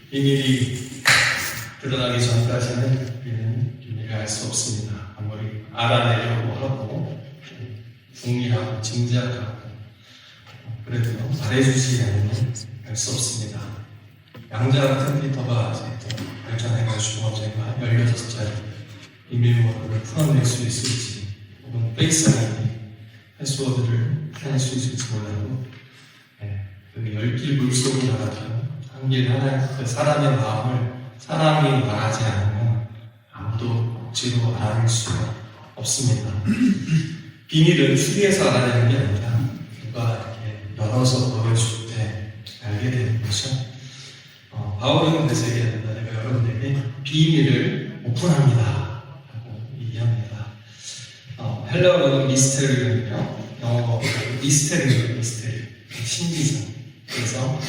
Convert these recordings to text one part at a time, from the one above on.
비밀이 드러나기 전까지는 우리는 비밀을 알 수 없습니다. 아무리 알아내려고 하고 궁리하고 짐작하고 그래도 말해주지 않으면 알 수 없습니다. 양자 컴퓨터가 이제 또 발전해가지고 언젠가 16자리 비밀번호를 풀어낼 수 있을지 혹은 페이스라인이 패스워드를 할 수 있을지 몰라도 그 10길 물속을 나가면 한 길 하나 그 사람의 마음을 사람이 말하지 않으면 아무도 억지로 알아낼 수가 없습니다. 비밀은 추리해서 알아내는 게 아니라 누가 이렇게 열어서 보여줄 때 알게 되는 거죠. 바울은 그래서 얘기합니다. 내가 여러분에게 비밀을 오픈합니다 라고 얘기합니다. 헬라어로는 미스테리는요, 영어 미스테리예요. 미스테리, 신비성. 그래서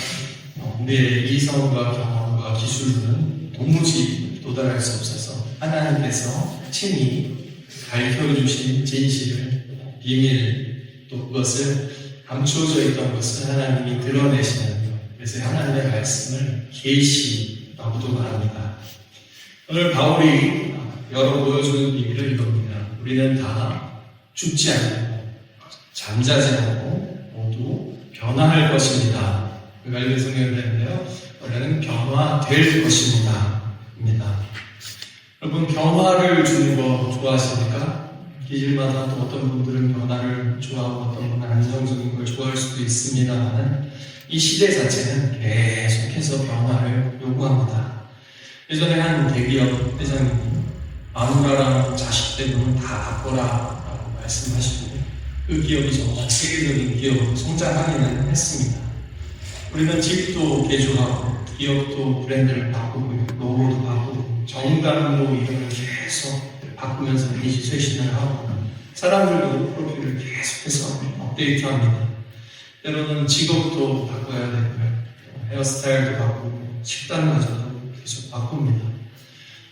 우리의 이성과 경험과 기술로는 도무지 도달할 수 없어서 하나님께서 친히 밝혀주신 진실을, 비밀, 또 그것을 감추어져 있던 것을 하나님이 드러내시는 것. 그래서 하나님의 말씀을 계시라고도 말합니다. 오늘 바울이 여러 보여주는 비밀을 이겁니다. 우리는 다 죽지 않고 잠자지 않고 모두 변화할 것입니다. 갈릴리 성경인데요. 원래는 변화될 것입니다. 입니다. 여러분, 변화를 주는 거 좋아하십니까? 기질마다 또 어떤 분들은 변화를 좋아하고 어떤 분은 안정적인 걸 좋아할 수도 있습니다만 이 시대 자체는 계속해서 변화를 요구합니다. 예전에 한 대기업 회장님이 마누라랑 자식 때문에 다 바꿔라 라고 말씀하시고 그 기업이 정말 세계적인 기업으로 성장하기는 했습니다. 우리는 집도 개조하고 기업도 브랜드를 바꾸고 로고도 바꾸고 정당도 이름을 계속 바꾸면서 이미지 쇄신을 하고 사람들도 프로필을 계속해서 업데이트합니다. 때로는 직업도 바꿔야 되고요. 헤어스타일도 바꾸고 식단마저도 계속 바꿉니다.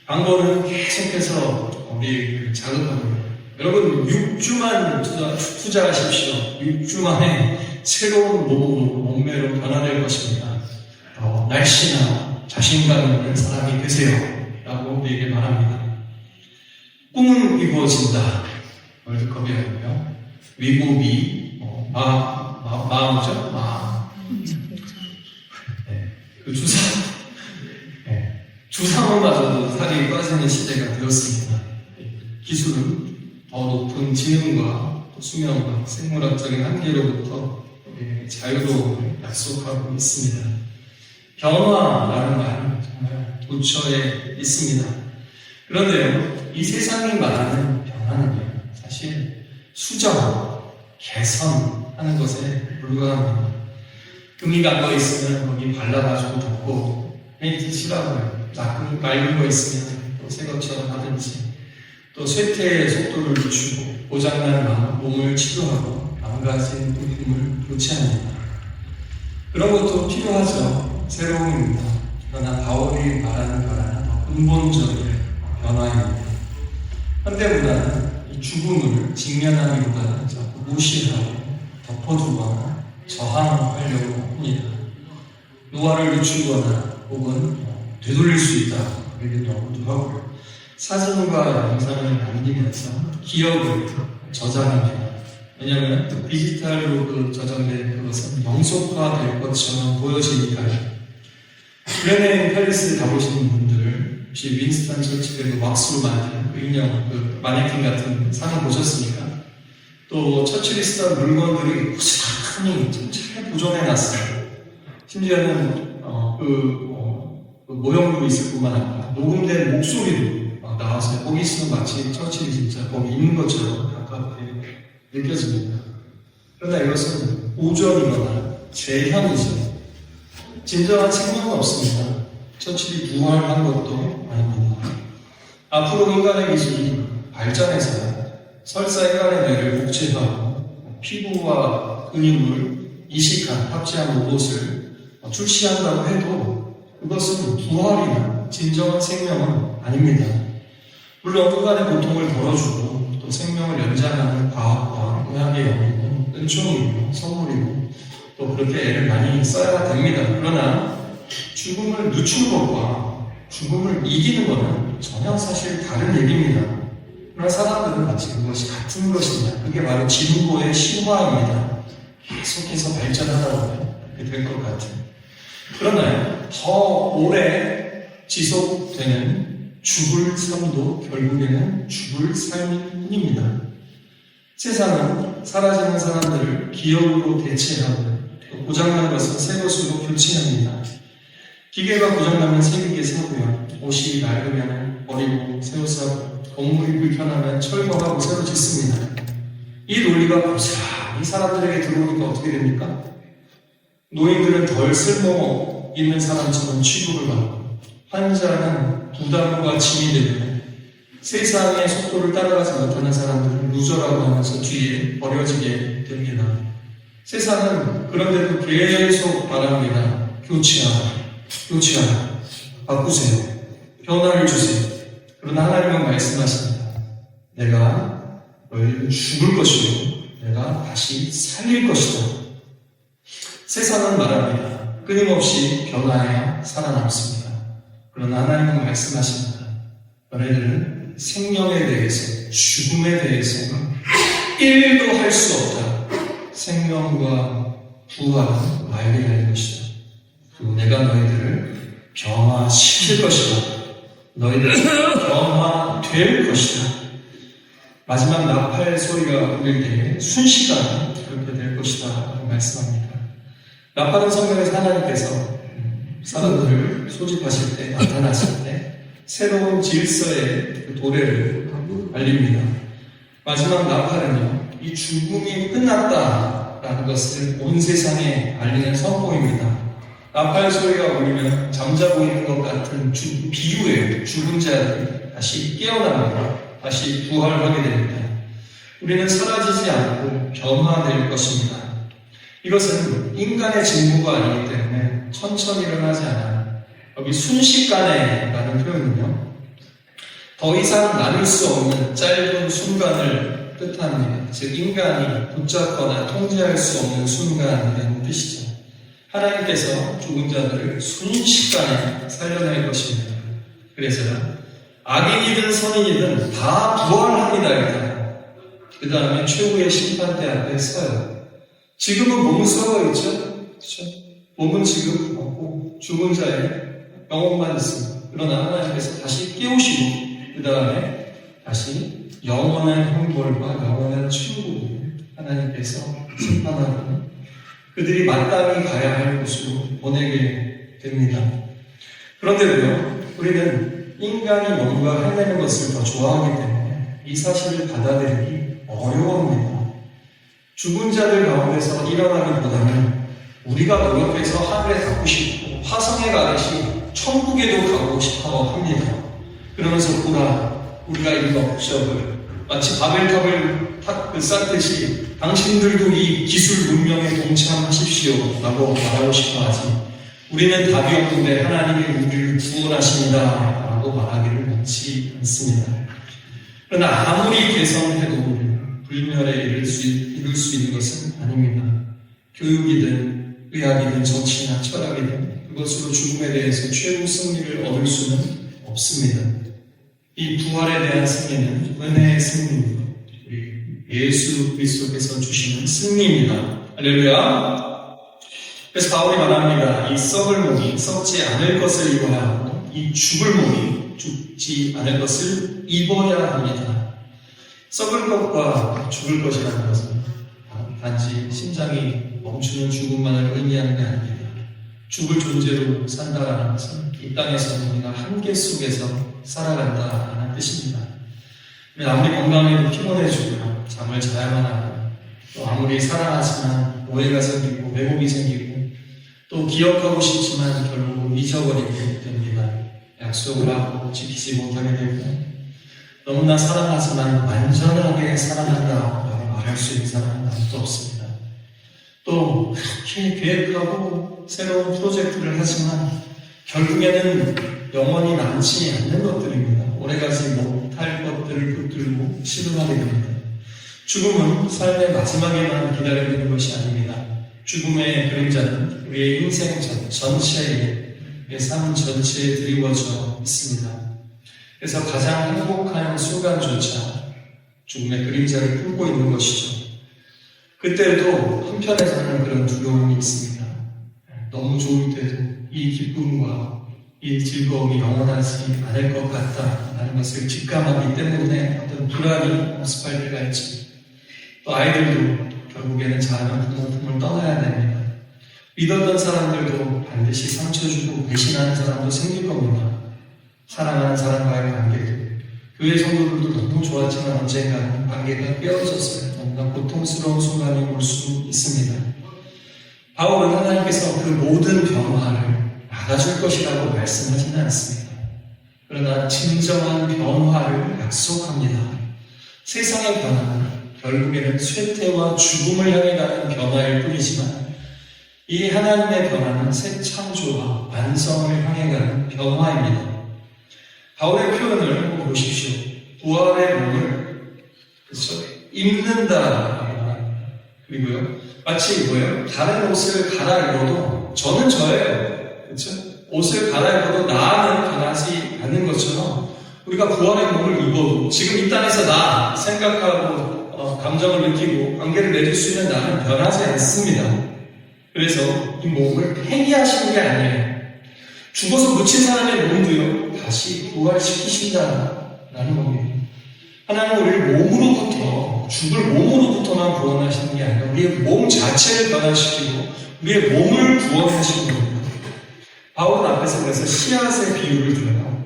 방법은 계속해서 우리를 자극합니다. 여러분 6주만 투자하십시오. 6주 만에 새로운 몸매로 변화될 것입니다. 날씬하고 자신감 있는 사람이 되세요 라고 우리에게 말합니다. 꿈은 이루어진다. 월드컵이 아니고요. 위복이 마음이죠. 마음. 그 주상으로마저도 살이 빠지는 시대가 되었습니다. 기술은 더 높은 지능과 수명과 생물학적인 한계로부터 자유로움을 약속하고 있습니다. 변화라는 말은 정말 도처에 있습니다. 그런데요, 이 세상이 말하는 변화는요, 사실 수정, 개선하는 것에 불과합니다. 금이 간 거 있으면 거기 발라가지고 덮고 페인트 칠하고요. 맑은 거 있으면 또 새 것처럼 하든지 또 쇠퇴의 속도를 늦추고 고장난 몸을 치료하고 망가진 부품을 교체합니다. 그런 것도 필요하죠. 새로움입니다. 그러나 바울이 말하는 변화는 더 근본적인 변화입니다. 현대문화는 이 죽음을 직면하기보다는 자꾸 무시하고 덮어두거나 저항하려고 합니다. 노화를 늦추거나 혹은 되돌릴 수 있다 이렇게 연구도 하고요. 사진과 영상을 남기면서 기억을 저장합니다. 왜냐하면 또 디지털로 저장된 그것은 영속화될 것처럼 보여지니까요. 유엔의 팰리스 가보시는 분들 혹시 윈스턴 처칠의 왁스로 만든 그 인형, 그 마네킹 같은 상을 보셨습니까? 또 처칠이 쓰던 물건들이 고스란히 잘 보존해놨어요. 심지어는 그 모형도 있을 뿐만 아니라 녹음된 목소리도 막 나와서 거기 있으면 마치 처칠이 진짜 거기 있는 것처럼 가깝게 느껴집니다. 그러나 이것은 오전이거나 재현이죠. 진정한 생명은 없습니다. 처칠이 부활한 것도 아닙니다. 앞으로 인간의 기술이 발전해서 설사 인간의 뇌를 복제하고 피부와 근육을 이식한 합체한 로봇을 출시한다고 해도 그것은 부활이나 진정한 생명은 아닙니다. 물론 인간의 고통을 덜어주고 또 생명을 연장하는 과학과 의학의 영역은 은총이고 선물이고 또 또 그렇게 애를 많이 써야 됩니다. 그러나 죽음을 늦춘 것과 죽음을 이기는 것은 전혀 사실 다른 얘기입니다. 그러나 사람들은 마치 그것이 같은 것입니다. 그게 바로 진보의 신화입니다. 계속해서 발전하다 보면 그렇게 될 것 같은. 그러나 더 오래 지속되는 죽을 삶도 결국에는 죽을 삶일 뿐입니다. 세상은 사라지는 사람들을 기억으로 대체하고 또 고장난 것은 새 것으로 교체합니다. 기계가 고장나면 새 기계 사고요. 옷이 낡으면 버리고 새로 사고, 건물이 불편하면 철거하고 새로 짓습니다. 이 논리가 고스란히 사람들에게 들어오니까 어떻게 됩니까? 노인들은 덜 쓸모 있는 사람처럼 취급을 받고, 환자는 부담과 짐이 되면 세상의 속도를 따라가지 못하는 사람들은 루저라고 하면서 뒤에 버려지게 됩니다. 세상은 그런데도 계속 말합니다. 교체하라, 바꾸세요, 변화를 주세요. 그러나 하나님은 말씀하십니다. 내가 너희를 죽을 것이고 내가 다시 살릴 것이다. 세상은 말합니다. 끊임없이 변화해야 살아남습니다. 그러나 하나님은 말씀하십니다. 너희들은 생명에 대해서, 죽음에 대해서는 1도 할 수 없다. 생명과 부활은 완료할 것이다. 그리고 내가 너희들을 변화시킬 것이다. 너희들은 변화될 것이다. 마지막 나팔 소리가 울릴 때에 순식간에 그렇게 될 것이다 라고 말씀합니다. 나팔은 성경에서 하나님께서 사람들을 소집하실 때, 나타나실 때 새로운 질서의 그 도래를 알립니다. 마지막 나팔은요, 이 죽음이 끝났다라는 것을 온 세상에 알리는 선포입니다. 나팔 소리가 울리면 잠자고 있는 것 같은 비유예요. 죽은 자들이 다시 깨어납니다. 다시 부활하게 됩니다. 우리는 사라지지 않고 변화될 것입니다. 이것은 인간의 직무가 아니기 때문에 천천히 일어나지 않아요. 여기 순식간에 라는 표현은요, 더 이상 나눌 수 없는 짧은 순간을 뜻합니다. 즉 인간이 붙잡거나 통제할 수 없는 순간이라는 뜻이죠. 하나님께서 죽은 자들을 순식간에 살려낼 것입니다. 그래서 악인이든 선인이든 다 부활합니다. 그 다음에 최후의 심판대 앞에 서요. 지금은 몸은 썩어 있죠? 그렇죠? 몸은 지금 없고 죽은 자의 영혼만 있습니다. 그러나 하나님께서 다시 깨우시고 그 다음에 다시 영원한 형벌과 영원한 천국을 하나님께서 심판하고 그들이 마땅히 가야 할 곳으로 보내게 됩니다. 그런데도요, 우리는 인간이 뭔가 해내는 것을 더 좋아하기 때문에 이 사실을 받아들이기 어려워합니다. 죽은 자들 가운데서 일어나기보다는 우리가 노력해서 하늘에 가고 싶고 화성에 가듯이 천국에도 가고 싶어 합니다. 그러면서 우리가 이 업적을 마치 바벨탑을 쌓듯이 당신들도 이 기술 문명에 동참하십시오 라고 말하고 싶어 하지, 우리는 답이 없는데 하나님이 우리를 구원하십니다 라고 말하기를 원치 않습니다. 그러나 아무리 개성해도 불멸에 이룰 수 있는 것은 아닙니다. 교육이든 의학이든 정치나 철학이든 그것으로 죽음에 대해서 최후 승리를 얻을 수는 없습니다. 이 부활에 대한 승리는 은혜의 승리입니다. 우리 예수 그리스도께서 주시는 승리입니다. 할렐루야. 그래서 바울이 말합니다. 이 썩을 몸이 썩지 않을 것을 입어야 하고 이 죽을 몸이 죽지 않을 것을 입어야 합니다. 썩을 것과 죽을 것이라는 것은 단지 심장이 멈추는 죽음만을 의미하는 게 아닙니다. 죽을 존재로 산다라는 것은 이 땅에서 우리가 한계 속에서 살아간다라는 뜻입니다. 아무리 건강해도 피곤해지고요, 잠을 자야만 하고, 또 아무리 사랑하지만 오해가 생기고 왜곡이 생기고, 또 기억하고 싶지만 결국 잊어버리게 됩니다. 약속을 하고 지키지 못하게 되고, 너무나 사랑하지만 완전하게 사랑한다고 말할 수 있는 사람은 아무도 없습니다. 또 그렇게 계획하고 새로운 프로젝트를 하지만 결국에는 영원히 남지 않는 것들입니다. 오래가지 못할 것들을 붙들고 시도하게 됩니다. 죽음은 삶의 마지막에만 기다리고 있는 것이 아닙니다. 죽음의 그림자는 우리의 인생 전체에, 우리의 삶 전체에 드리워져 있습니다. 그래서 가장 행복한 순간조차 죽음의 그림자를 품고 있는 것이죠. 그때도 한편에서는 그런 두려움이 있습니다. 너무 좋을 때도 이 기쁨과 이 즐거움이 영원하지 않을 것 같다라는 것을 직감하기 때문에 어떤 불안이 모습할 때가 있죠. 또 아이들도 결국에는 자라면 부모 품을 떠나야 됩니다. 믿었던 사람들도 반드시 상처 주고 배신하는 사람도 생길 겁니다. 사랑하는 사람과의 관계도, 교회 성도들도 너무 좋았지만 언젠가는 관계가 깨어졌어요. 너무나 고통스러운 순간이 올 수 있습니다. 바울은 하나님께서 그 모든 변화를 막아줄 것이라고 말씀하지는 않습니다. 그러나 진정한 변화를 약속합니다. 세상의 변화는 결국에는 쇠퇴와 죽음을 향해 가는 변화일 뿐이지만 이 하나님의 변화는 새 창조와 완성을 향해 가는 변화입니다. 바울의 표현을 한번 보십시오. 부활의 몸을 입는다. 그리고요. 마치 이거예요. 다른 옷을 갈아입어도 저는 저예요. 그렇죠? 옷을 갈아입어도 나는 변하지 않는 것처럼 우리가 부활의 몸을 입어도 지금 이 땅에서 나 생각하고 감정을 느끼고 관계를 맺을 수 있는 나는 변하지 않습니다. 그래서 이 몸을 폐기하시는 게 아니에요. 죽어서 묻힌 사람의 몸도요 다시 부활시키신다라는 겁니다. 하나님은 우리를 몸으로부터, 죽을 몸으로부터만 구원하시는 게 아니라 우리의 몸 자체를 변화시키고 우리의 몸을 구원하시는 겁니다. 바울은 앞에서 그래서 씨앗의 비유를 들어요.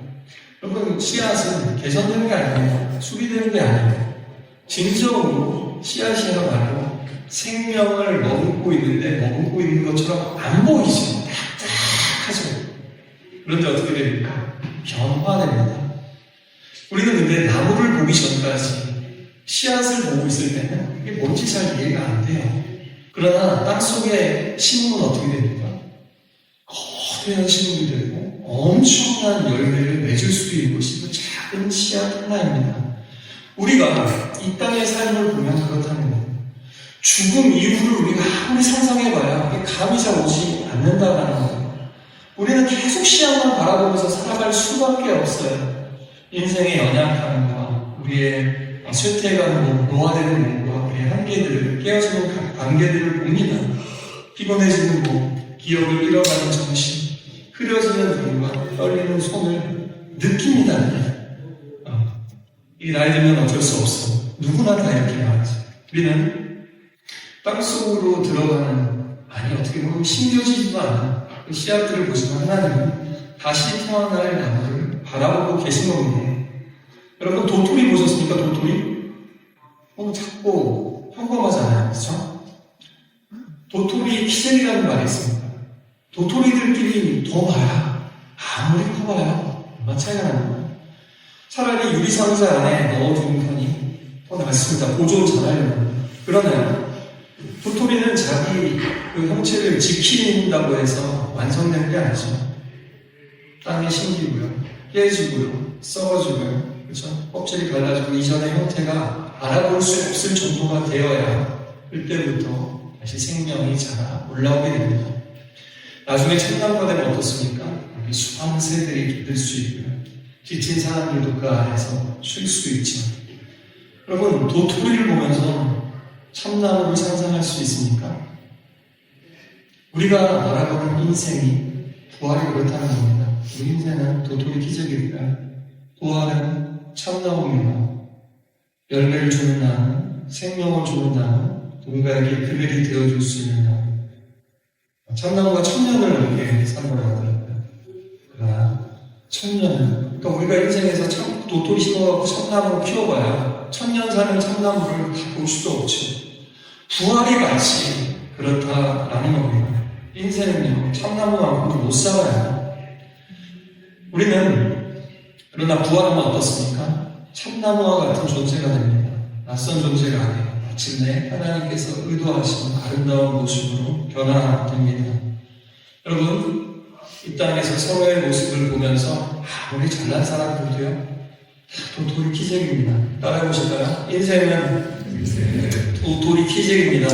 여러분, 씨앗은 개선되는 게 아니에요. 수비되는 게 아니에요. 진정으로 씨앗이야말로 생명을 머금고 있는 것처럼 안 보이죠. 딱딱하죠. 그런데 어떻게 됩니까? 변화됩니다. 우리는 근데 나무를 보기 전까지 씨앗을 보고 있을 때는 이게 뭔지 잘 이해가 안 돼요. 그러나 땅속의 식물은 어떻게 됩니까? 거대한 식물이 되고 엄청난 열매를 맺을 수 있는 것이 그 작은 씨앗 하나입니다. 우리가 이 땅의 삶을 보면 그렇다는 거예요. 죽음 이후를 우리가 아무리 상상해봐야 감이 잘 오지 않는다라는 거예요. 우리는 계속 씨앗만 바라보면서 살아갈 수밖에 없어요. 인생의 연약함과 우리의 쇠퇴해가는 몸, 노화되는 몸과 우리의 한계들을, 깨어지는 관계들을 봅니다. 피곤해지는 몸, 기억을 잃어가는 정신, 흐려지는 눈과 떨리는 손을 느낍니다. 이 나이 들면 어쩔 수 없어. 누구나 다 이렇게 말하죠. 우리는 땅속으로 들어가는, 아니 어떻게 보면 심겨지지도 않은 그 씨앗들을 보시면 하나님은 다시 태어날 나무를 바라보고 계신 겁니다. 여러분 도토리 보셨습니까? 도토리? 너무 작고 평범하잖아요. 그렇죠? 도토리 키재기라는 말이 있습니다. 도토리들끼리 더 봐야 아무리 커봐야 얼마 차이가 납니다. 차라리 유리상자 안에 넣어두는 편이 더 낫습니다. 보존 잘하려면. 그러나요, 도토리는 자기 그 형체를 지킨다고 해서 완성된 게 아니죠. 땅에 심기고요, 깨지고요, 썩어지고요, 그렇죠? 껍질이 갈라지고 이전의 형태가 알아볼 수 없을 정도가 되어야 그때부터 다시 생명이 자라 올라오게 됩니다. 나중에 천년가 되면 어떻습니까? 수많은 새들이 깃들 수 있고요, 지친 사람들도 그 안에서 쉴 수 있죠. 여러분, 도토리를 보면서 참나무를 상상할 수 있습니까? 우리가 바라보는 인생이 부활이 그렇다는 겁니다. 우리 인생은 도토리 기적입니다. 부활은 참나무입니다. 열매를 주는 나무, 생명을 주는 나무, 누군가에게 그늘이 되어줄 수 있는 나무. 참나무가 천년을 넘게 산다고 하더라고요. 그러나 천년은, 그러니까 우리가 인생에서 도토리 심어갖고 참나무 키워봐야 천년 사는 참나무를 볼 수도 없죠. 부활이 마치 그렇다라는 겁니다. 인생은요, 참나무만큼은 못 살아요. 우리는 그러나 부활하면 어떻습니까? 참나무와 같은 존재가 됩니다. 낯선 존재가 아니에요. 마침내 하나님께서 의도하신 아름다운 모습으로 변화됩니다. 여러분, 이 땅에서 서로의 모습을 보면서 우리 잘난 사람들도요, 도토리 키재기입니다. 따라해보실까요? 인생은 도토리 키재기입니다.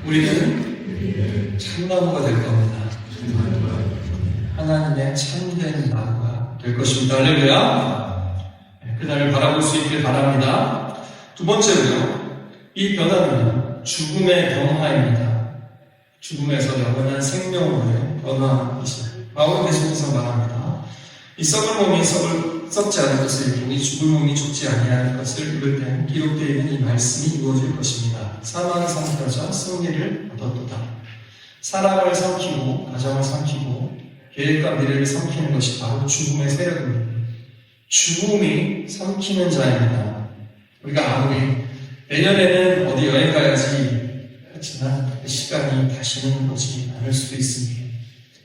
우리는 참나무가 될 겁니다. 하나님의 참된 나무가 될 것입니다. 할렐루야. 그날을 바라볼 수 있길 바랍니다. 두 번째로요. 이 변화는 죽음의 변화입니다. 죽음에서 영원한 생명으로 변화이십니다. 바울은 계속해서 말합니다. 이 썩을 몸이 썩지 않을 것을 입고 이 죽을 몸이 죽지 아니하는 것을 입을 때 기록되어 있는 이 말씀이 이루어질 것입니다. 사망이 삼켜져 승리를 얻었도다. 사람을 삼키고 가정을 삼키고 계획과 미래를 삼키는 것이 바로 죽음의 세력입니다. 죽음이 삼키는 자입니다. 우리가 아무리 내년에는 어디 여행 가야지 했지만 그 시간이 다시는 오지 않을 수도 있습니다.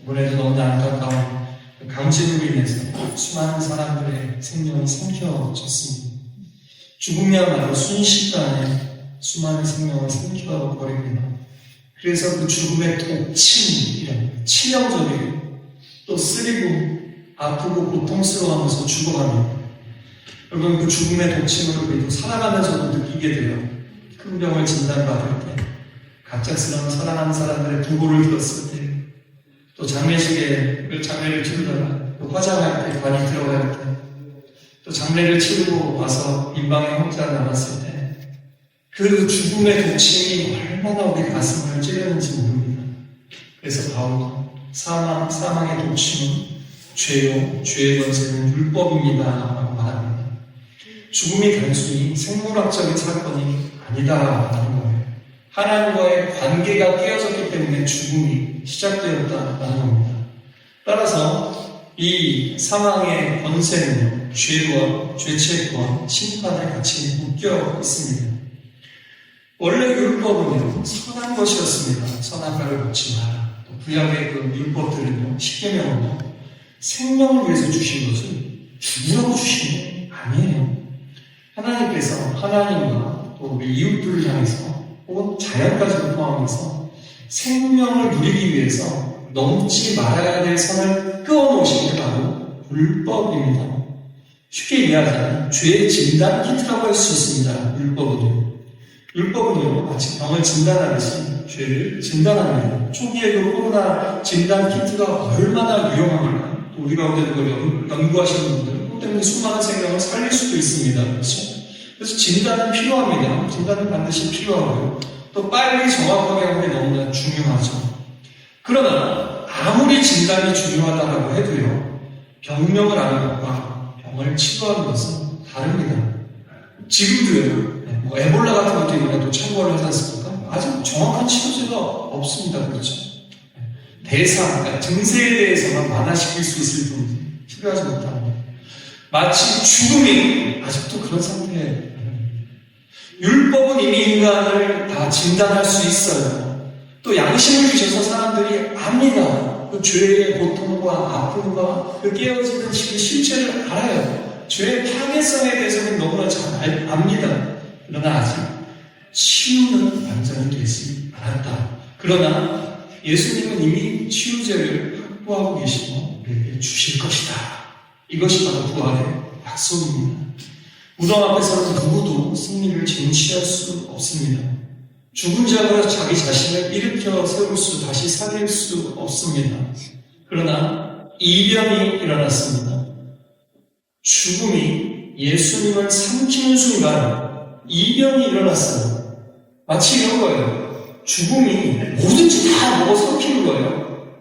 이번에도 너무나 안타까운 강진으로 인해서 수많은 사람들의 생명이 삼켜졌습니다. 죽음이야말로 순식간에 수많은 생명을 삼켜버립니다. 그래서 그 죽음의 독침이란 치명적이고 또 쓰리고 아프고 고통스러워하면서 죽어갑니다. 여러분 그 죽음의 독침으로 그래도 살아가면서도 느끼게 돼요. 큰 병을 진단받을 때, 갑작스러운 사랑하는 사람들의 부고를 들었을 때, 또 장례식에 장례를 치르다가 또 화장할 때 관이 들어갈 때, 또 장례를 치르고 와서 민방의 형제가 남았을 때 그 죽음의 독침이 얼마나 우리 가슴을 찌르는지 모릅니다. 그래서 바울은 사망의 독침은 죄요, 죄의 권세는 율법입니다 라고 말합니다. 죽음이 단순히 생물학적인 사건이 아니다라는 거예요. 하나님과의 관계가 깨어졌기 때문에 죽음이 시작되었다라는 겁니다. 따라서 이 사망의 권세는 죄와 죄책과 심판에 같이 묶여 있습니다. 원래 율법은요 선한 것이었습니다. 선악과를 먹지 마라. 또 구약의 그 율법들은요 십계명은요 생명을 위해서 주신 것을 죽으라고 주신 게 아니에요. 하나님께서 하나님과 또 우리 이웃들을 향해서 혹은 자연까지도 포함해서 생명을 누리기 위해서 넘지 말아야 될 선을 끄어놓으신 게 바로 율법입니다. 쉽게 이해하자면 죄의 진단 키트라고 할 수 있습니다. 율법은요 마치 병을 진단하듯이 죄를 진단합니다. 초기에도 코로나 진단 키트가 얼마나 유용합니까? 우리 가운데도 그걸 연구하시는 분들 그것 때문에 수많은 생명을 살릴 수도 있습니다. 그렇죠? 그래서 진단은 필요합니다. 진단은 반드시 필요하고요. 또 빨리 정확하게 하는 게 너무나 중요하죠. 그러나 아무리 진단이 중요하다고 해도요. 병명을 아는 것과 병을 치료하는 것은 다릅니다. 지금도요. 에볼라 같은 것도 이번에도 참고를 하지 않습니까? 아직 정확한 치료제가 없습니다. 그렇죠? 그러니까 증세에 대해서만 완화시킬 수 있을 뿐이지 치료하지 못합니다. 마치 죽음이 아직도 그런 상태예요. 율법은 이미 인간을 다 진단할 수 있어요. 또 양심을 주셔서 사람들이 압니다. 그 죄의 고통과 아픔과 그 깨어지는 실체를 알아요. 죄의 파괴성에 대해서는 너무나 잘 압니다. 그러나 아직 치유는 완전히 되지 않았다. 그러나 예수님은 이미 치유제를 확보하고 계시고 우리에게 주실 것이다. 이것이 바로 부활의 약속입니다. 무덤 앞에서는 누구도 승리를 쟁취할 수 없습니다. 죽은 자가 자기 자신을 일으켜 세울 수, 다시 살릴 수 없습니다. 그러나 이변이 일어났습니다. 죽음이 예수님을 삼키는 순간 이변이 일어났어요. 마치 이런 거예요. 죽음이 뭐든지 다 먹어 삼키는 거예요.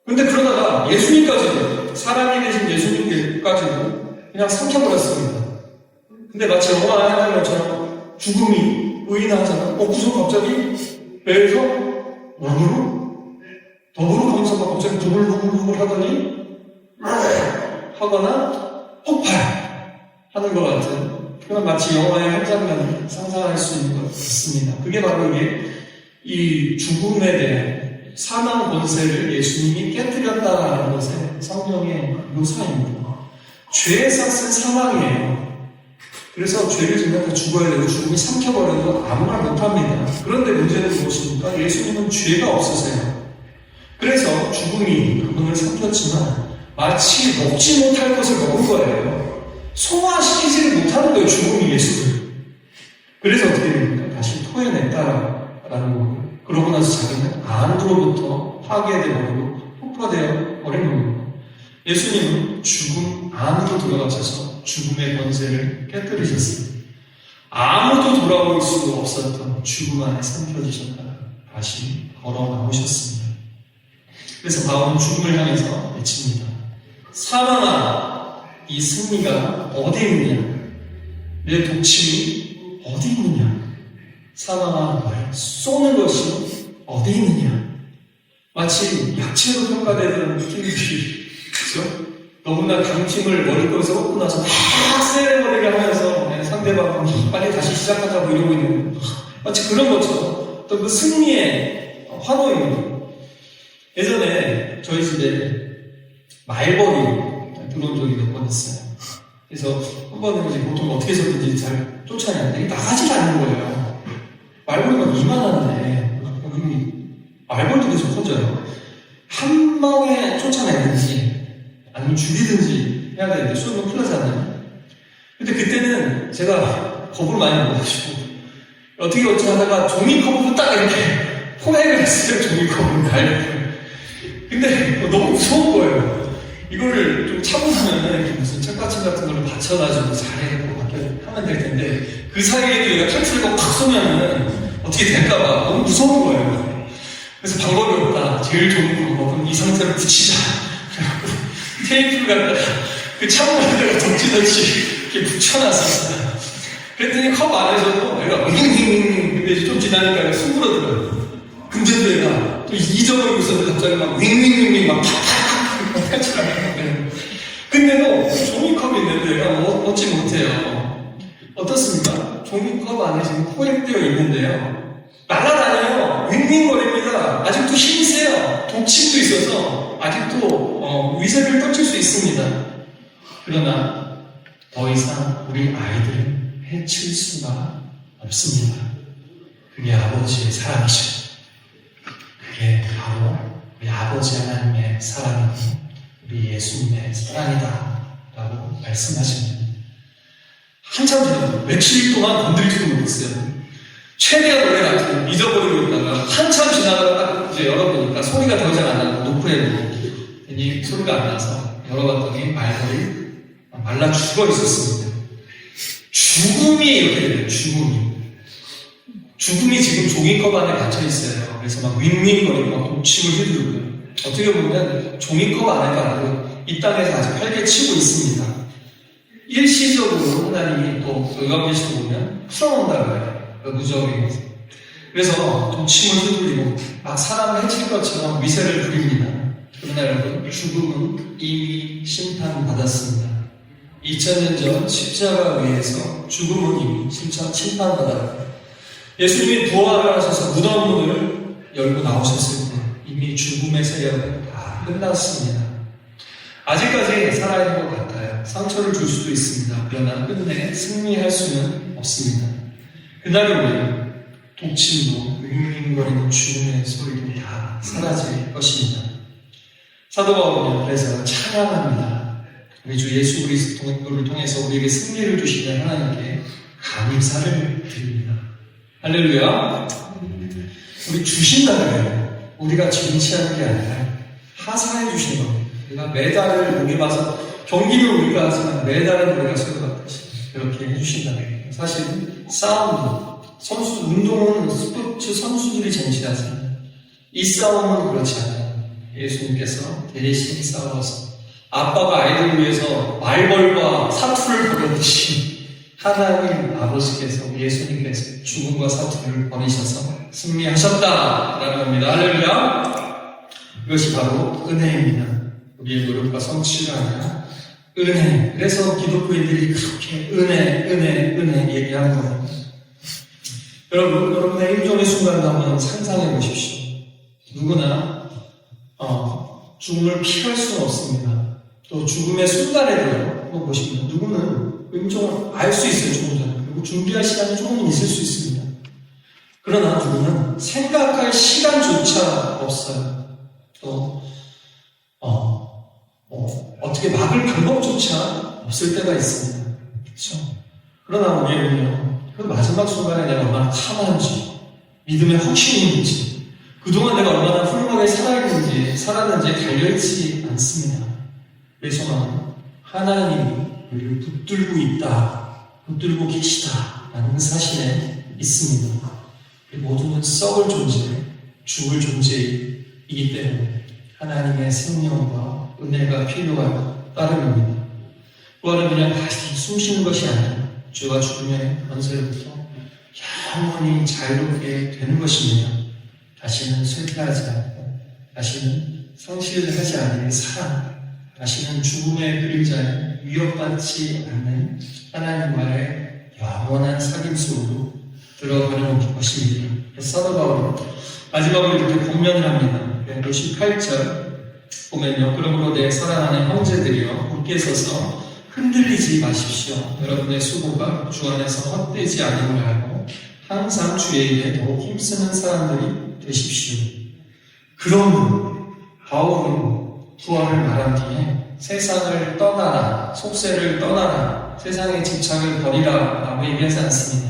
그런데 그러다가 예수님까지도, 사람이 되신 예수님까지도 그냥 삼켜버렸습니다. 근데 마치 영화 하는 것처럼 죽음이 의인하잖아. 무슨 갑자기 배에서 더불어 하면서 갑자기 누굴 하더니 하거나 폭발하는 것 같은 그런 마치 영화의 한 장면을 상상할 수 있는 것 같습니다. 그게 바로 이게 이 죽음에 대한 사망 권세를 예수님이 깨뜨렸다는 것의 성경의 묘사입니다. 죄의 삭은 사망이에요. 그래서 죄를 지면 다 죽어야 되고 죽음이 삼켜버려도 아무 말 못합니다. 그런데 문제는 무엇입니까? 예수님은 죄가 없으세요. 그래서 죽음이 그분을 삼켰지만 마치 먹지 못할 것을 먹은 거예요. 소화시키지를 못하는 거예요. 죽음이 예수를. 그래서 어떻게 됩니까? 다시 토해냈다라는 그러고 나서 자기는 안으로부터 파괴되고 폭파되어 버린 겁니다. 예수님은 죽음 안으로 들어가셔서 죽음의 권세를 깨뜨리셨습니다. 아무도 돌아올 수 없었던 죽음 안에 삼켜지셨다가 다시 걸어 나오셨습니다. 그래서 바울은 죽음을 향해서 외칩니다. 사망아, 이 승리가 어디 있느냐? 내 독침이 어디 있느냐? 사망아, 나를 쏘는 것이 어디 있느냐? 마치 약체로 평가되는 팀들이, 그죠? 너무나 강팀을 머릿속에서 얻고 나서 막 세레머니를 하면서 상대방 빨리 다시 시작하자고 이러고 있는, 마치 그런 것처럼 또 그 승리의 환호입니다. 예전에 저희 집에 말벌이 들어온 적이 몇 번 있어요. 그래서 한 번은 이제 보통 어떻게 해서든지 잘 쫓아내는데 나가지 않는 거예요. 말벌이가 이만한데 말벌도 계속 커져요. 한 방에 쫓아내든지 아니면 죽이든지 해야 되는데 쏘면 큰일 나잖아요. 근데 그때는 제가 겁을 많이 먹어가지고 어떻게 하다가 종이컵으로 딱 이렇게 포획을 했어요. 종이컵으로 날려요. 근데 너무 무서운 거예요. 이거를 좀 참으면 이렇게 무슨 책받침 같은 걸로 받쳐가지고 잘하고 하면 될 텐데 그 사이에도 얘가 탈출을 팍 쏘면은 어떻게 될까봐 너무 무서운 거예요. 그래서 방법이 없다. 제일 좋은 방법은 이 상태로 붙이자. 테이프를 갖다가 그 창문에다가 던지듯이 이렇게 붙여놨었어요. 그랬더니 컵 안에서도 얘가 윙윙윙 근데 이제 좀 지나니까 숨부러들어요. 근데도 얘가 또 잊어버리고 있었는데 갑자기 막 윙윙윙윙 막 팍팍팍 탈출하는 거예요. 근데도 종이컵이 있는데 얘가 얻지 못해요. 어떻습니까? 종이컵 안에 지금 포획되어 있는데요. 날아다녀요. 윙윙거립니다. 아직도 힘이 세요. 독침도 있어서 아직도 위세를 떨칠 수 있습니다. 그러나 더 이상 우리 아이들은 해칠 수가 없습니다. 그게 아버지의 사랑이죠. 그게 바로 우리 아버지 하나님의 사랑이고 우리 예수님의 사랑이다 라고 말씀하십니다. 한참 지나고 며칠 동안 건드리지도 못했어요. 최대한 오래 놔두고 잊어버리고 있다가 한참 지나다가 이제 열어보니까 소리가 더 이상 안 나고 노크레고 괜히 소리가 안 나서 열어봤더니 말벌이 말라 죽어 있었습니다. 죽음이 이렇게 돼요. 죽음이 지금 종이컵 안에 갇혀 있어요. 그래서 막 윙윙거리고 막 독침을 휘두르고요. 어떻게 보면 종이컵 안에가 아니고 이 땅에서 아직 활개 치고 있습니다. 일시적으로 하나님이 또 요한계시록 보면 풀어놓는다고 해요. 무적이. 그래서 독침을 휘둘리고 막 사람을 해칠 것처럼 위세를 부립니다. 그러나 여러분, 죽음은 이미 심판받았습니다. 2000년 전 십자가 위에서 죽음은 이미 심판받았고 예수님이 부활을 하셔서 무덤 문을 열고 나오셨을 때 이미 죽음의 세력은 다 끝났습니다. 아직까지 살아있는 것 같아요. 상처를 줄 수도 있습니다. 그러나 끝내 승리할 수는 없습니다. 그날이 오면 독침도 윙윙거리는 죽음의 소리도 다 사라질 것입니다. 사도 바울은 그래서 찬양합니다. 우리 주 예수 그리스도를 통해서 우리에게 승리를 주시는 하나님께 감사를 드립니다. 할렐루야. 우리 주신다는 거예요. 우리가 쟁취하는 게 아니라 하사해 주시는 겁니다. 우리가 메달을 목에 봐서 경기는 우리가 하지만 메달은 우리가 소유받듯이 그렇게 해주신다는 거예요. 사실 싸움도 운동은 스포츠 선수들이 쟁취하잖아요. 이 싸움은 그렇지 않아요. 예수님께서 대신 싸워서 아빠가 아이들을 위해서 말벌과 사투를 버렸듯이 하나님 아버지께서 예수님께서 죽음과 사투를 버리셔서 승리하셨다라는 겁니다. 할렐루야. 이것이 바로 은혜입니다. 우리의 노력과 성취가 아니라 은혜. 그래서 기독교인들이 그렇게 은혜 얘기하는 거예요. 여러분의 임종의 순간을 한번 상상해 보십시오. 누구나 죽음을 피할 수는 없습니다. 또 죽음의 순간에도요. 한번 보시면 누구는 임종을 알 수 있어요. 조금 전에. 그리고 준비할 시간이 조금은 있을 수 있습니다. 그러나 누구는 생각할 시간조차 없어요. 또 어떻게 막을 방법조차 없을 때가 있습니다. 그렇죠? 그러나 우리는요. 그 마지막 순간에 내가 얼마나 참았는지 믿음의 확신이 있는지 그동안 내가 얼마나 훌륭하게 살았는지 달려있지 않습니다. 내 소망은 하나님이 우리를 붙들고 있다, 붙들고 계시다 라는 사실에 있습니다. 우리 모두는 썩을 존재, 죽을 존재이기 때문에 하나님의 생명과 은혜가 필요한 따름입니다. 부활은 그냥 다시 숨쉬는 것이 아니라 죄와 죽음의 권세로부터 영원히 자유롭게 되는 것입니다. 다시는 쇠퇴하지 않고, 다시는 상실하지 않는 사랑, 다시는 죽음의 그림자에 위협받지 않는 하나님과의 영원한 사귐 속으로 들어가는 것입니다. 사도 바울은 마지막으로 이렇게 권면을 합니다. 58절 보면요. 그러므로 내 사랑하는 형제들이여 굳게 서서 흔들리지 마십시오. 여러분의 수고가 주 안에서 헛되지 않음을 알고 항상 주의 일에 더욱 힘쓰는 사람들이 되십시오. 그러므로 바울은 부활을 말한 뒤에 세상을 떠나라, 속세를 떠나라, 세상의 집착을 버리라 라고 얘기하지 않습니다.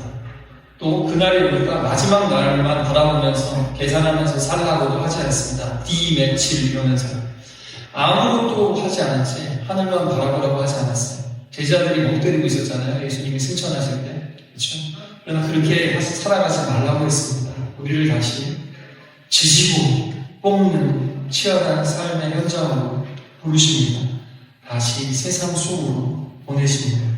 또 그날이 오니까 마지막 날만 바라보면서 계산하면서 살라고도 하지 않습니다. 며칠 이러면서 아무것도 하지 않았지 하늘만 바라보라고 하지 않았어요. 제자들이 멍 때리고 있었잖아요. 예수님이 승천하실 때. 그렇죠? 그러나 그렇게 살아가지 말라고 했습니다. 우리를 다시 지지고 뽑는 치열한 삶의 현장으로 부르십니다. 다시 세상 속으로 보내십니다.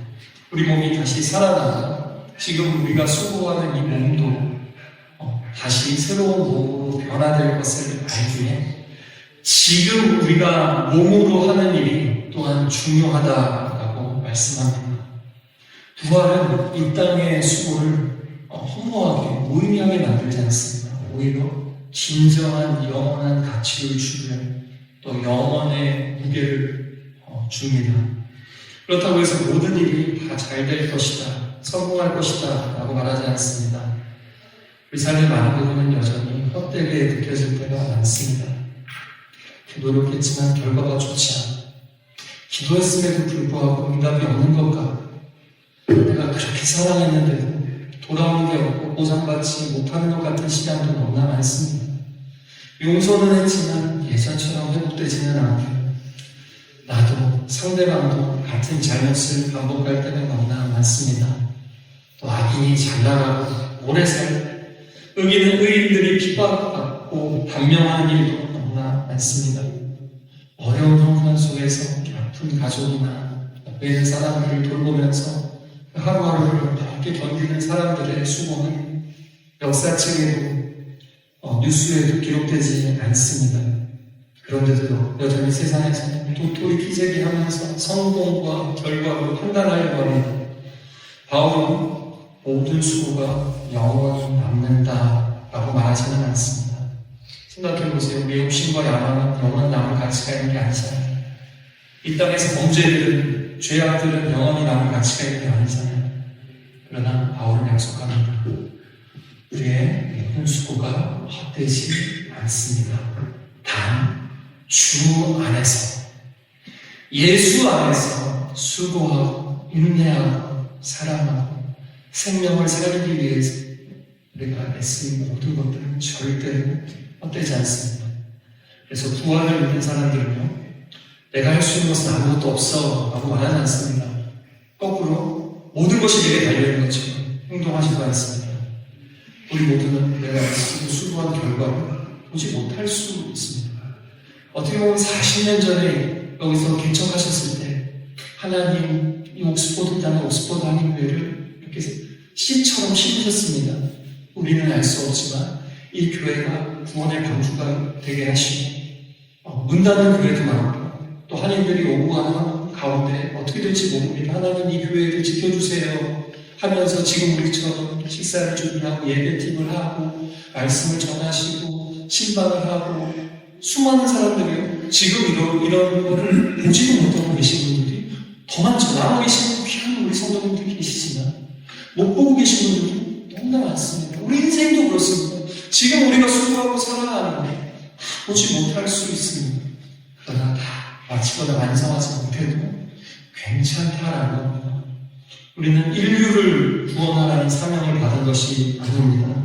우리 몸이 다시 살아나고 지금 우리가 수고하는 이 몸도 다시 새로운 몸으로 변화될 것을 알기에 지금 우리가 몸으로 하는 일이 또한 중요하다라고 말씀합니다. 부활은 이 땅의 수고를 허무하게 무의미하게 만들지 않습니다. 오히려 진정한 영원한 가치를 주며 또 영원의 무게를 줍니다. 그렇다고 해서 모든 일이 다 잘 될 것이다, 성공할 것이다 라고 말하지 않습니다. 우리 삶의 많은 부분은 여전히 헛되게 느껴질 때가 많습니다. 노력했지만 결과가 좋지 않아. 기도했음에도 불구하고 응답이 없는 것 같고, 내가 그렇게 사랑했는데도 돌아오는 게 없고 보상받지 못하는 것 같은 시간도 너무나 많습니다. 용서는 했지만 예전처럼 회복되지는 않고, 나도 상대방도 같은 잘못을 반복할 때가 너무나 많습니다. 또 악인이 잘 나가고 오래 살고 여기는 의인들이 핍박받고 단명하는 일도 너무나 많습니다. 어려운 형편 속에서 아픈 가족이나 옆에 있는 사람들을 돌보면서 하루하루를 함께 견디는 사람들의 수고는 역사책에도 뉴스에도 기록되지 않습니다. 그런데도 여전히 세상에서는 도토리 키재기 하면서 성공과 결과로 판단하려고 합니다. 바울은 모든 수고가 영원히 남는다라고 말하지는 않습니다. 생각해보세요. 우리 욕심과 야망은 영원 남을 가치가 있는 게 아니잖아요. 이 땅에서 범죄들은, 죄악들은 영원히 남을 가치가 있는 게 아니잖아요. 그러나 바울은 약속합니다. 우리의 모든 수고가 헛되지 않습니다. 단 주 안에서, 예수 안에서 수고하고 인내하고 사랑하고 생명을 살리기 위해서 우리가 애쓰는 모든 것들은 절대로 헛되지 않습니다. 그래서 부활을 믿는 사람들은요, 내가 할 수 있는 것은 아무것도 없어 라고 말하지 않습니다. 거꾸로 모든 것이 내게 달려있는 것처럼 행동하지도 않습니다. 우리 모두는 내가 애쓰고 수고한 결과를 보지 못할 수 있습니다. 어떻게 보면 40년 전에 여기서 개척하셨을 때 하나님 이 옥스포드 땅의 옥스포드 한인교회를 이렇게 씨처럼 심으셨습니다. 우리는 알 수 없지만 이 교회가 구원의 방주가 되게 하시고 문 닫는 교회도 많고 또 한인들이 오고 가는 가운데 어떻게 될지 모릅니다. 하나님 이 교회를 지켜주세요 하면서 지금 우리처럼 식사를 준비하고 예배팀을 하고 말씀을 전하시고 신방을 하고 수많은 사람들이요, 지금 이런 거를 보지도 못하고 계신 분들이 더 많죠. 나와 계신 귀한 우리 성도님들이 계시지만 못 보고 계신 분들도 너무나 많습니다. 우리 인생도 그렇습니다. 지금 우리가 수고하고 살아가는데 보지 못할 수 있습니다. 그러나 다 마치거나 완성하지 못해도 괜찮다라는 겁니다. 우리는 인류를 구원하라는 사명을 받은 것이 아닙니다.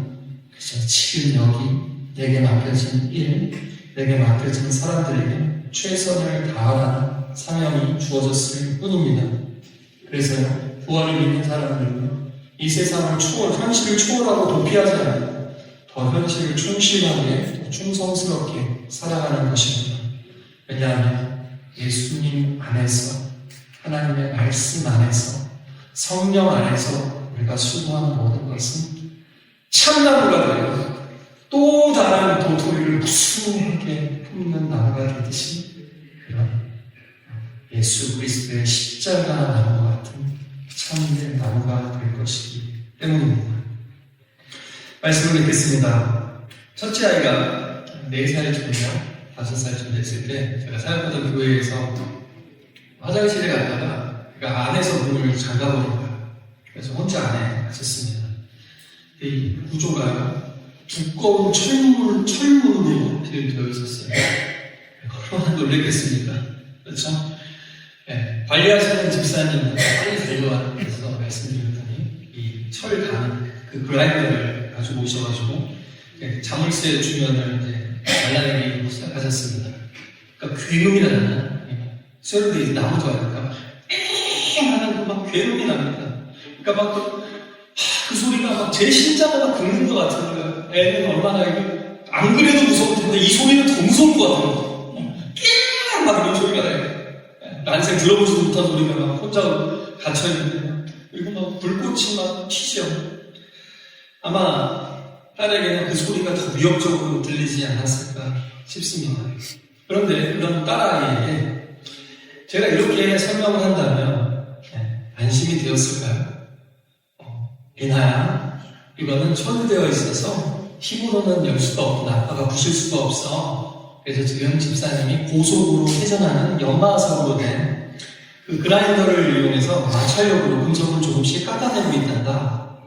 그래서 지금 여기 내게 맡겨진 일, 내게 맡겨진 사람들에게 최선을 다하라는 사명이 주어졌을 뿐입니다. 그래서요, 부활을 믿는 사람들은 이 세상을 현실을 초월하고 도피하지 않고 더 현실을 충실하게, 더 충성스럽게 살아가는 것입니다. 왜냐하면 예수님 안에서, 하나님의 말씀 안에서, 성령 안에서 우리가 수고하는 모든 것은 참나무가 되고 또 다른 도토리를 무수하게 품는 나무가 되듯이 그런 예수 그리스도의 십자가 나무와 같은 참된 나무가 될 것이기 때문입니다. 말씀을 읽겠습니다. 첫째 아이가 4살쯤이나 5살쯤 됐을 때 제가 사역하던 교회에서 화장실에 갔다가 그가 안에서 문을 잠가버린 거예요. 그래서 혼자 안에 갇혔습니다. 이 구조가 두꺼운 철문으로 되어 있었어요. 얼마나 놀랬겠습니까? 그렇죠? 네, 관리하시는 집사님 빨리 달려와서 말씀드렸더니 이 철 가는 그 그라인더를 가지고 오셔가지고 자물쇠 주면을 이제 발라내기 시작하셨습니다. 그러니까 괴음이 나잖아요. 쇠로 이제 나무도 하니까 엥 하는 막 괴음이 납니다. 그러니까 막 그 소리가 막 제 심장을 막 긁는 것 같은 거예요. 애는 얼마나 안 그래도 무서울 텐데 이 소리는 더 무서운 것 같은 거예요. 막 이런 소리가 나요. 난생 들어보지도 못한 소리가 막 혼자 갇혀있는데, 그리고 막 불꽃이 막 튀죠. 아마 딸에게는 그 소리가 더 위협적으로 들리지 않았을까 싶습니다. 그런데 그런 딸아이에게 제가 이렇게 설명을 한다면 안심이 되었을까요? 리나야, 이거는 철되어 있어서 힘으로는 열 수가 없고 아빠가 부실 수가 없어. 그래서 지금 집사님이 고속으로 회전하는 연마석으로 된 그 그라인더를 이용해서 마찰력으로 금속을 조금씩 깎아내고 있단다.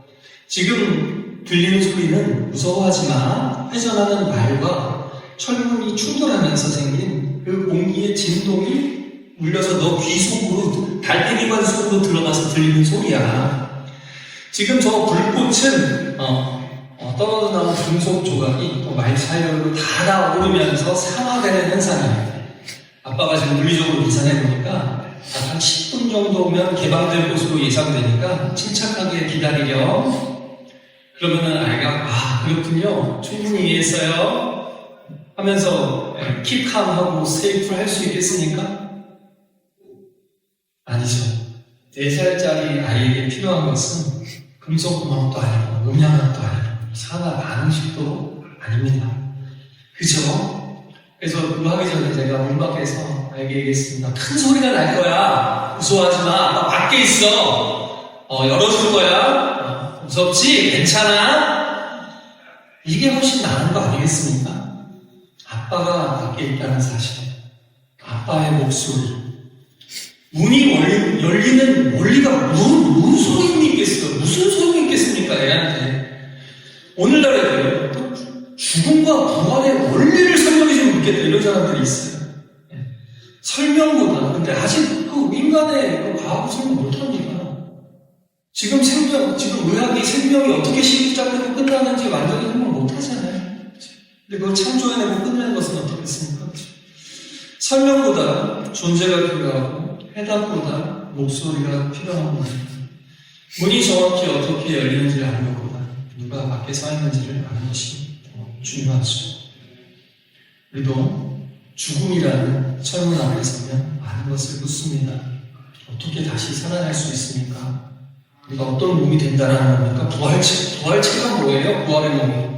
지금 들리는 소리는 무서워하지 마. 회전하는 말과 철문이 충돌하면서 생긴 그 공기의 진동이 울려서 너 귀 속으로, 달팽이관 속으로 들어가서 들리는 소리야. 지금 저 불꽃은 떨어져 나온 금속 조각이 또 마찰력으로 달아오르면서 상하되는 현상이에요. 아빠가 지금 물리적으로 계산해보니까 한 10분 정도면 개방될 것으로 예상되니까 침착하게 기다리렴. 그러면은 아이가 그렇군요, 충분히 이해했어요 하면서 킥함하고 세이프를 할 수 있겠습니까? 아니죠. 4살짜리 아이에게 필요한 것은 금속구멍도 아니고 음향도 아니고 산화 반응식도 아닙니다. 그죠? 그래서 그거 하기 전에 제가 문 밖에서 아이에게 얘기했습니다. 큰 소리가 날 거야. 무서워하지 마. 아빠 밖에 있어. 열어줄 거야. 무섭지? 괜찮아? 이게 훨씬 나은 거 아니겠습니까? 아빠가 밖에 있다는 사실, 아빠의 목소리, 문이 열리는 원리가 무슨 소용이 있겠어요? 무슨 소용이 있겠습니까? 애한테. 오늘날에도 죽음과 부활의 원리를 설명해주면 믿겠다 이런 사람들이 있어요. 설명보다. 근데 아직 그 인간의 그 과학을 설명 못합니다. 지금 의학이 생명이 어떻게 시작되고 끝나는지 완전히 설명 못하잖아요. 근데 그걸 창조해내고 끝내는 것은 어떻겠습니까? 설명보다 존재가 필요하고 해답보다 목소리가 필요한 것입니다. 문이 정확히 어떻게 열리는지를 아는 것보다 누가 밖에 서 있는지를 아는 것이 중요하죠. 우리도 죽음이라는 철문 앞에 서면 많은 것을 묻습니다. 어떻게 다시 살아날 수 있습니까? 우리가 어떤 몸이 된다라는 겁니까? 부활체가 뭐예요? 부활의 몸이.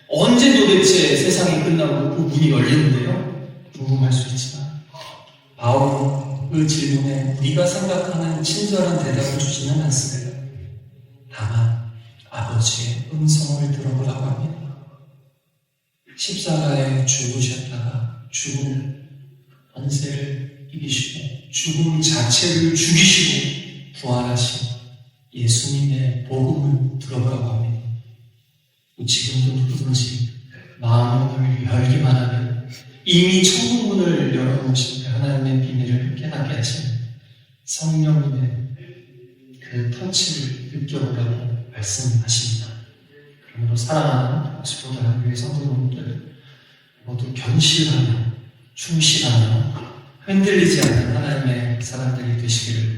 언제 도대체 세상이 끝나고 그 문이 열리는데요? 궁금할 수 있지만 바울은 그 질문에 네가 생각하는 친절한 대답을 주지는 않습니다. 다만 아버지의 음성을 들어보라고 합니다. 십자가에 죽으셨다가 죽음 권세를 이기시고 죽음 자체를 죽이시고 부활하신 예수님의 복음을 들어보라고 합니다. 지금도 누구든지 마음을 열기만 하면 이미 천국문을 열어놓으신 하나님의 비밀을 깨닫게 하신 성령님의 그 터치를 느껴보라고 말씀하십니다. 그러므로 사랑하는 옥스포드 교회 성도님들 모두 견실하며 충실하며 흔들리지 않는 하나님의 사람들이 되시기를